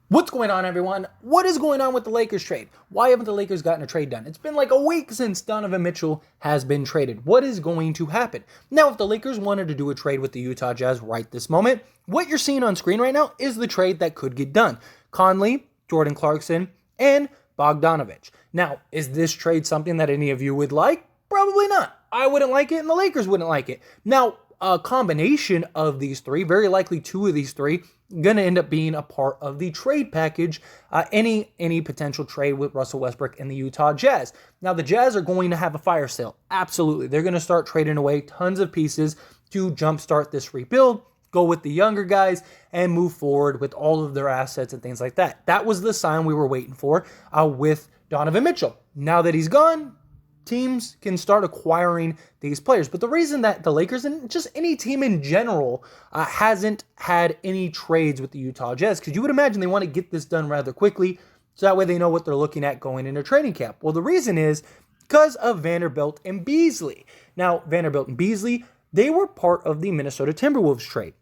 What's going on, everyone? What is going on with the Lakers trade? Why haven't the Lakers gotten a trade done? It's been like a week since Donovan Mitchell has been traded. What is going to happen? Now, if the Lakers wanted to do a trade with the Utah Jazz right this moment, what you're seeing on screen right now is the trade that could get done. Conley, Jordan Clarkson, and Bogdanovich. Now, is this trade something that any of you would like? Probably not. I wouldn't like it, and the Lakers wouldn't like it. Now, a combination of these three, very likely two of these three, going to end up being a part of the trade package, any potential trade with Russell Westbrook and the Utah Jazz. Now, the Jazz are going to have a fire sale. Absolutely. They're going to start trading away tons of pieces to jumpstart this rebuild, go with the younger guys, and move forward with all of their assets and things like that. That was the sign we were waiting for with Donovan Mitchell. Now that he's gone, teams can start acquiring these players. But the reason that the Lakers and just any team in general hasn't had any trades with the Utah Jazz, because you would imagine they want to get this done rather quickly, so that way they know what they're looking at going into training camp. Well, the reason is because of Vanderbilt and Beasley. Now, Vanderbilt and Beasley, they were part of the Minnesota Timberwolves trade.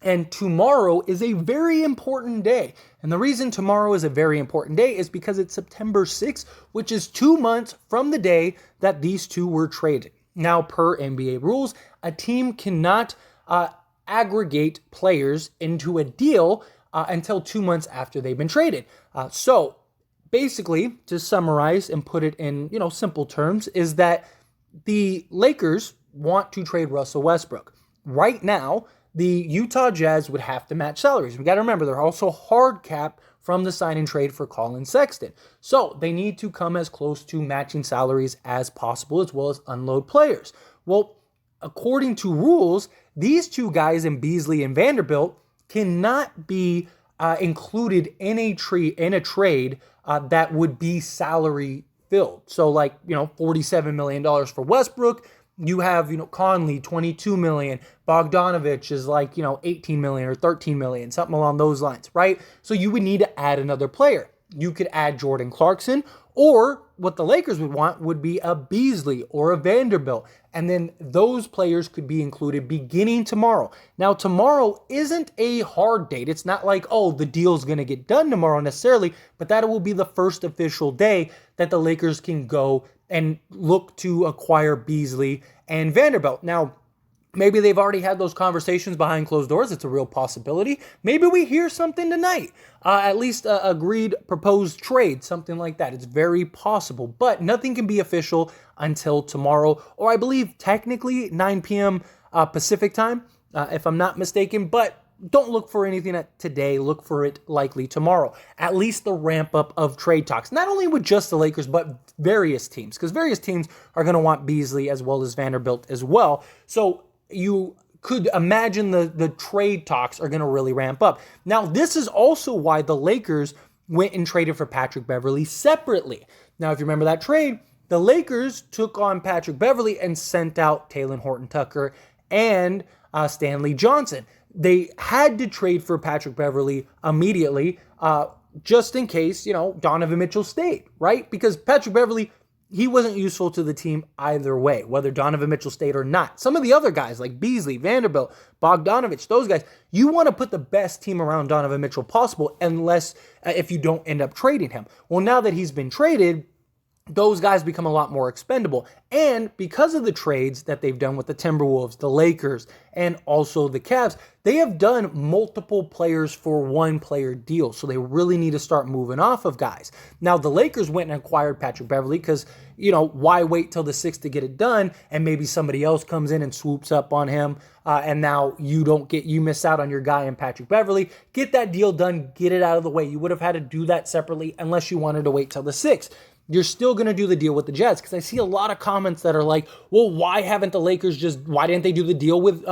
And tomorrow is a very important day. And the reason tomorrow is a very important day is because it's September 6th, which is 2 months from the day that these two were traded. Now, per NBA rules, a team cannot aggregate players into a deal until 2 months after they've been traded. So basically, to summarize and put it in simple terms, is that the Lakers want to trade Russell Westbrook. Right now, the Utah Jazz would have to match salaries. We got to remember, they're also hard capped from the sign and trade for Colin Sexton. So they need to come as close to matching salaries as possible, as well as unload players. Well, according to rules, these two guys in Beasley and Vanderbilt cannot be included in a trade that would be salary filled. So like, $47 million for Westbrook. You have, Conley, $22 million. Bogdanovich is like, $18 million or $13 million, something along those lines, right? So you would need to add another player. You could add Jordan Clarkson, or what the Lakers would want would be a Beasley or a Vanderbilt. And then those players could be included beginning tomorrow. Now, tomorrow isn't a hard date. It's not like, the deal's going to get done tomorrow necessarily, but that will be the first official day that the Lakers can go and look to acquire Beasley and Vanderbilt. Now, maybe they've already had those conversations behind closed doors. It's a real possibility. Maybe we hear something tonight. At least agreed proposed trade, something like that. It's very possible. But nothing can be official until tomorrow, or I believe technically 9 p.m. Pacific time, if I'm not mistaken. But don't look for anything today. Look for it likely tomorrow. At least the ramp up of trade talks. Not only with just the Lakers, but various teams. Because various teams are going to want Beasley as well as Vanderbilt as well. So you could imagine the trade talks are going to really ramp up. Now, this is also why the Lakers went and traded for Patrick Beverley separately. Now, if you remember that trade, the Lakers took on Patrick Beverley and sent out Talen Horton-Tucker and Stanley Johnson. They had to trade for Patrick Beverley immediately, just in case, Donovan Mitchell stayed, right? Because Patrick Beverley, he wasn't useful to the team either way, whether Donovan Mitchell stayed or not. Some of the other guys like Beasley, Vanderbilt, Bogdanovich, those guys, you want to put the best team around Donovan Mitchell possible, unless if you don't end up trading him. Well, now that he's been traded, those guys become a lot more expendable. And because of the trades that they've done with the Timberwolves, the Lakers, and also the Cavs, they have done multiple players for one player deal. So they really need to start moving off of guys. Now, the Lakers went and acquired Patrick Beverley because, why wait till the 6th to get it done? And maybe somebody else comes in and swoops up on him. And now you miss out on your guy in Patrick Beverley. Get that deal done. Get it out of the way. You would have had to do that separately unless you wanted to wait till the 6th. You're still going to do the deal with the Jazz, because I see a lot of comments that are like, well, why didn't they do the deal with,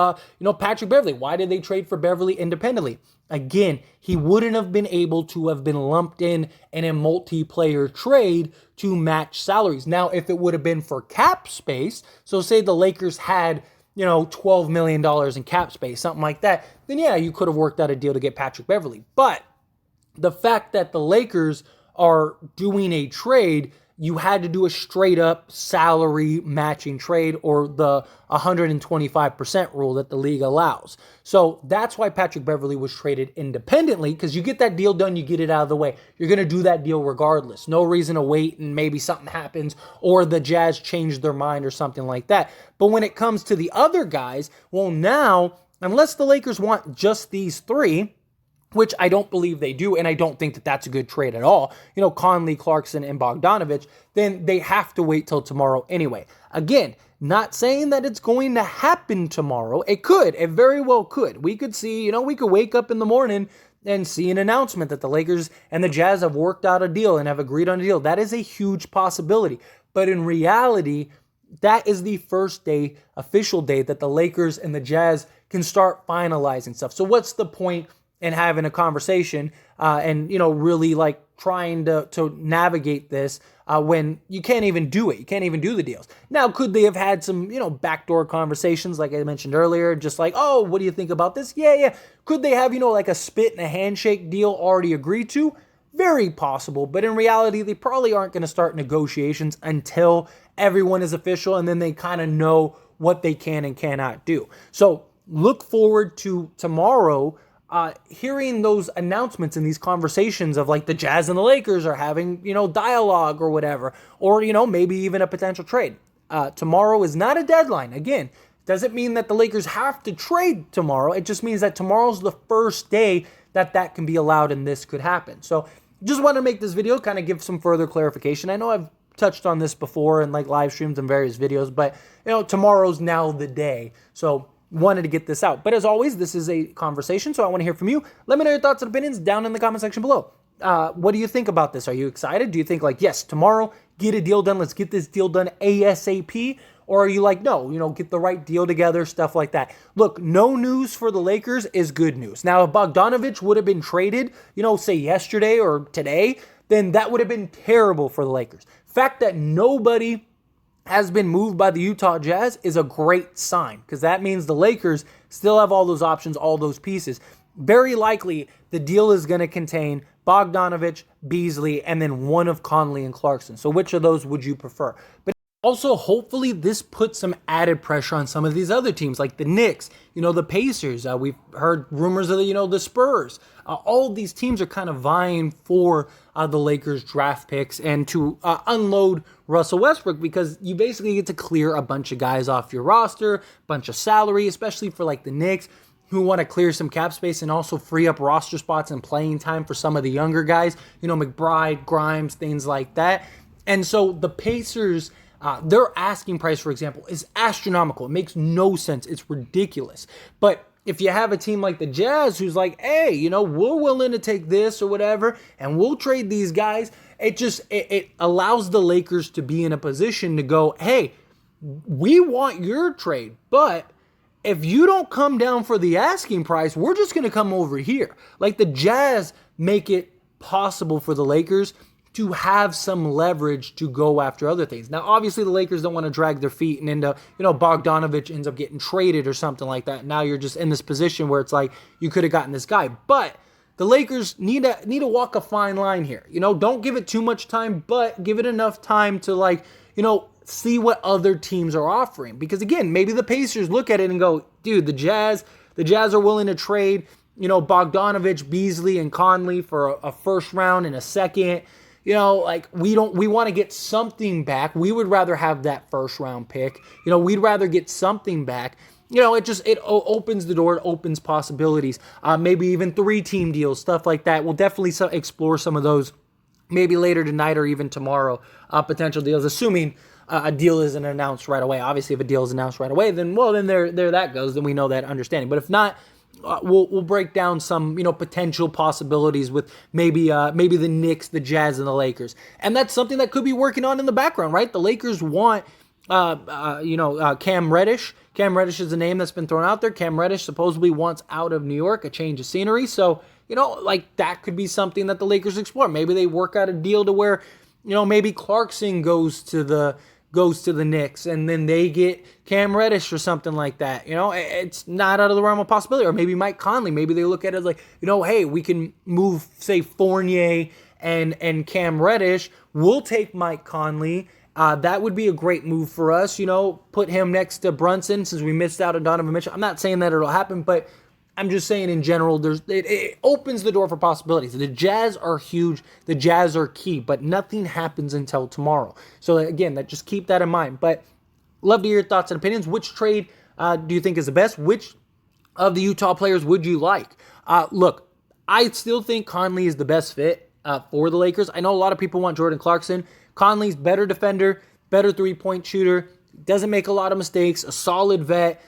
Patrick Beverley? Why did they trade for Beverley independently? Again, he wouldn't have been able to have been lumped in a multiplayer trade to match salaries. Now, if it would have been for cap space, so say the Lakers had, $12 million in cap space, something like that, then yeah, you could have worked out a deal to get Patrick Beverley. But the fact that the Lakers are doing a trade you had to do a straight up salary matching trade, or the 125% rule that the league allows. So that's why Patrick Beverley was traded independently, because you get that deal done, you get it out of the way. You're going to do that deal regardless. No reason to wait and maybe something happens or the Jazz change their mind or something like that. But when it comes to the other guys, well, now, unless the Lakers want just these three, which I don't believe they do, and I don't think that that's a good trade at all, Conley, Clarkson, and Bogdanovich, then they have to wait till tomorrow anyway. Again, not saying that it's going to happen tomorrow. It could. It very well could. We could see, we could wake up in the morning and see an announcement that the Lakers and the Jazz have worked out a deal and have agreed on a deal. That is a huge possibility. But in reality, that is the first day, official day, that the Lakers and the Jazz can start finalizing stuff. So what's the point in having a conversation and, really like trying to navigate this when you can't even do it? You can't even do the deals. Now, could they have had some, backdoor conversations like I mentioned earlier, just like, oh, what do you think about this? Yeah. Could they have, like a spit and a handshake deal already agreed to? Very possible. But in reality, they probably aren't going to start negotiations until everyone is official and then they kind of know what they can and cannot do. So look forward to tomorrow hearing those announcements and these conversations of like the Jazz and the Lakers are having, dialogue or whatever, or, maybe even a potential trade. Tomorrow is not a deadline. Again, doesn't mean that the Lakers have to trade tomorrow. It just means that tomorrow's the first day that can be allowed and this could happen. So just want to make this video, kind of give some further clarification. I know I've touched on this before in like live streams and various videos, but tomorrow's now the day. So wanted to get this out. But as always, this is a conversation, so I want to hear from you. Let me know your thoughts and opinions down in the comment section below. What do you think about this? Are you excited? Do you think like, yes, tomorrow, get a deal done. Let's get this deal done ASAP. Or are you like, no, get the right deal together, stuff like that. Look, no news for the Lakers is good news. Now, if Bogdanovich would have been traded, say yesterday or today, then that would have been terrible for the Lakers. Fact that nobody has been moved by the Utah Jazz is a great sign, because that means the Lakers still have all those options, all those pieces. Very likely, the deal is going to contain Bogdanovich, Beasley, and then one of Conley and Clarkson. So which of those would you prefer? But also, hopefully, this puts some added pressure on some of these other teams, like the Knicks, the Pacers. We've heard rumors of the Spurs. All of these teams are kind of vying for the Lakers draft picks and to unload Russell Westbrook, because you basically get to clear a bunch of guys off your roster, bunch of salary, especially for like the Knicks, who want to clear some cap space and also free up roster spots and playing time for some of the younger guys, McBride, Grimes, things like that. And so the Pacers, their asking price, for example, is astronomical. It makes no sense. It's ridiculous. But if you have a team like the Jazz who's like, hey, we're willing to take this or whatever, and we'll trade these guys, it allows the Lakers to be in a position to go, hey, we want your trade, but if you don't come down for the asking price, we're just going to come over here. Like the Jazz make it possible for the Lakers to have some leverage to go after other things. Now, obviously, the Lakers don't want to drag their feet and end up, Bogdanovich ends up getting traded or something like that. Now you're just in this position where it's like you could have gotten this guy. But the Lakers need to walk a fine line here. Don't give it too much time, but give it enough time to see what other teams are offering. Because again, maybe the Pacers look at it and go, dude, the Jazz are willing to trade, Bogdanovich, Beasley, and Conley for a first round and a second. We want to get something back. We would rather have that first round pick. We'd rather get something back. It opens the door, it opens possibilities. Maybe even 3-team deals, stuff like that. We'll definitely explore some of those maybe later tonight or even tomorrow, potential deals, assuming a deal isn't announced right away. Obviously, if a deal is announced right away, then there that goes. Then we know that understanding. But if not, we'll break down some potential possibilities with maybe the Knicks, the Jazz, and the Lakers, and that's something that could be working on in the background, right? The Lakers want Cam Reddish. Cam Reddish is a name that's been thrown out there. Cam Reddish supposedly wants out of New York, a change of scenery. So that could be something that the Lakers explore. Maybe they work out a deal to where maybe Clarkson goes to the Knicks, and then they get Cam Reddish or something like that. It's not out of the realm of possibility. Or maybe Mike Conley. Maybe they look at it like, hey, we can move, say, Fournier and Cam Reddish. We'll take Mike Conley. That would be a great move for us, put him next to Brunson since we missed out on Donovan Mitchell. I'm not saying that it'll happen, but I'm just saying in general, it opens the door for possibilities. The Jazz are huge. The Jazz are key, but nothing happens until tomorrow. So again, just keep that in mind. But love to hear your thoughts and opinions. Which trade do you think is the best? Which of the Utah players would you like? Look, I still think Conley is the best fit for the Lakers. I know a lot of people want Jordan Clarkson. Conley's better defender, better three-point shooter, doesn't make a lot of mistakes, a solid vet.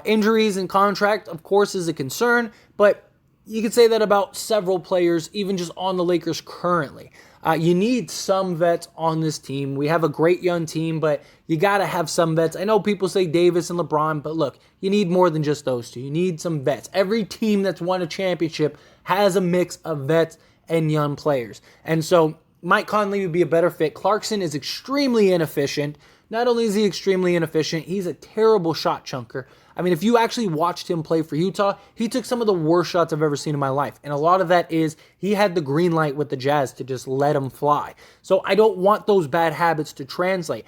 Injuries and contract, of course, is a concern, but you could say that about several players, even just on the Lakers currently. You need some vets on this team. We have a great young team, but you got to have some vets. I know people say Davis and LeBron, but look, you need more than just those two. You need some vets. Every team that's won a championship has a mix of vets and young players. And so Mike Conley would be a better fit. Clarkson is extremely inefficient. Not only is he extremely inefficient, he's a terrible shot chunker. I mean, if you actually watched him play for Utah, he took some of the worst shots I've ever seen in my life. And a lot of that is he had the green light with the Jazz to just let him fly. So I don't want those bad habits to translate.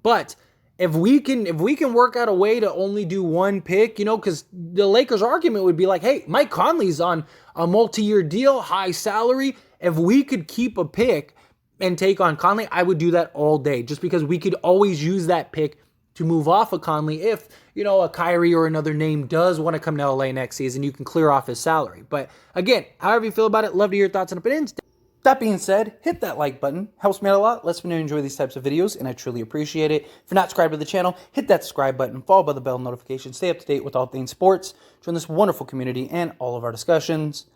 But if we can work out a way to only do one pick, because the Lakers' argument would be like, hey, Mike Conley's on a multi-year deal, high salary. If we could keep a pick and take on Conley, I would do that all day, just because we could always use that pick to move off of Conley if, a Kyrie or another name does want to come to LA next season. You can clear off his salary. But again, however you feel about it, love to hear your thoughts and opinions. That being said, hit that like button. Helps me out a lot. Lets me know you enjoy these types of videos, and I truly appreciate it. If you're not subscribed to the channel, hit that subscribe button, followed by the bell notification. Stay up to date with all things sports. Join this wonderful community and all of our discussions.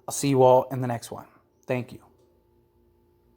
I'll see you all in the next one. Thank you.